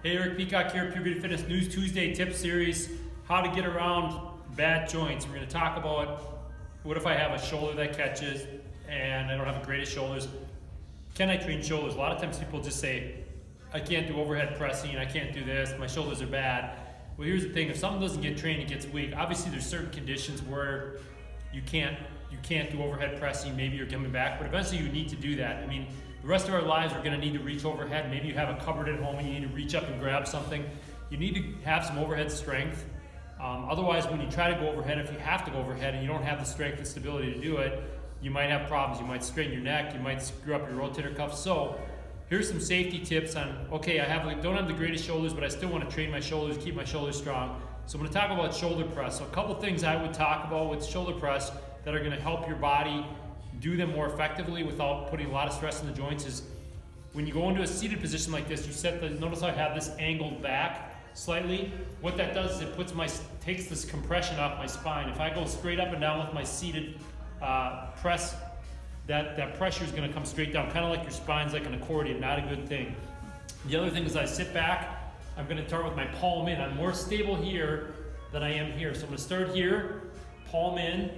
Hey, Eric Peacock here, Pure Beauty Fitness News Tuesday Tip Series, how to get around bad joints. We're going to talk about what if I have a shoulder that catches and I don't have the greatest shoulders. Can I train shoulders? A lot of times people just say, I can't do overhead pressing, I can't do this, my shoulders are bad. Well, here's the thing, if something doesn't get trained, it gets weak. Obviously, there's certain conditions where you can't do overhead pressing, maybe you're coming back, but eventually you need to do that. I mean, the rest of our lives we're gonna need to reach overhead. Maybe you have a cupboard at home and you need to reach up and grab something. You need to have some overhead strength. Otherwise, when you try to go overhead, if you have to go overhead and you don't have the strength and stability to do it, you might have problems. You might strain your neck, you might screw up your rotator cuff. So here's some safety tips on, okay, don't have the greatest shoulders, but I still wanna train my shoulders, keep my shoulders strong. So I'm gonna talk about shoulder press. So a couple things I would talk about with shoulder press that are gonna help your body do them more effectively without putting a lot of stress on the joints is when you go into a seated position like this, notice I have this angled back slightly. What that does is it takes this compression off my spine. If I go straight up and down with my seated press, that pressure is gonna come straight down, kind of like your spine's like an accordion, not a good thing. The other thing is I sit back, I'm gonna start with my palm in. I'm more stable here than I am here. So I'm gonna start here, palm in,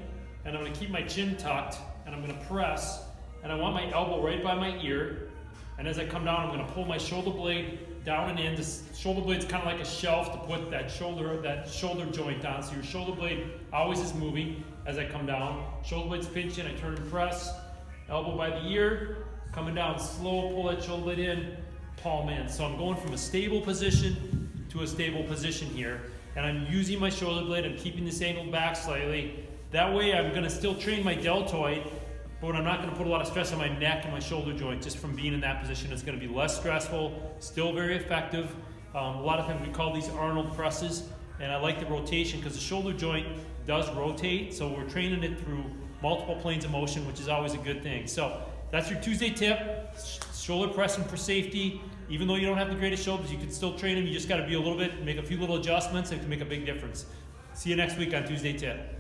and I'm gonna keep my chin tucked, and I'm gonna press, and I want my elbow right by my ear, and as I come down, I'm gonna pull my shoulder blade down and in. This shoulder blade's kind of like a shelf to put that shoulder joint on, so your shoulder blade always is moving as I come down. Shoulder blade's pinching, I turn and press, elbow by the ear, coming down slow, pull that shoulder blade in, palm in. So I'm going from a stable position to a stable position here, and I'm using my shoulder blade, I'm keeping this angled back slightly. That way I'm gonna still train my deltoid, but I'm not gonna put a lot of stress on my neck and my shoulder joint just from being in that position. It's gonna be less stressful, still very effective. A lot of times we call these Arnold presses, and I like the rotation because the shoulder joint does rotate, so we're training it through multiple planes of motion, which is always a good thing. So that's your Tuesday tip, shoulder pressing for safety. Even though you don't have the greatest shoulders, you can still train them. You just gotta make a few little adjustments, and it can make a big difference. See you next week on Tuesday Tip.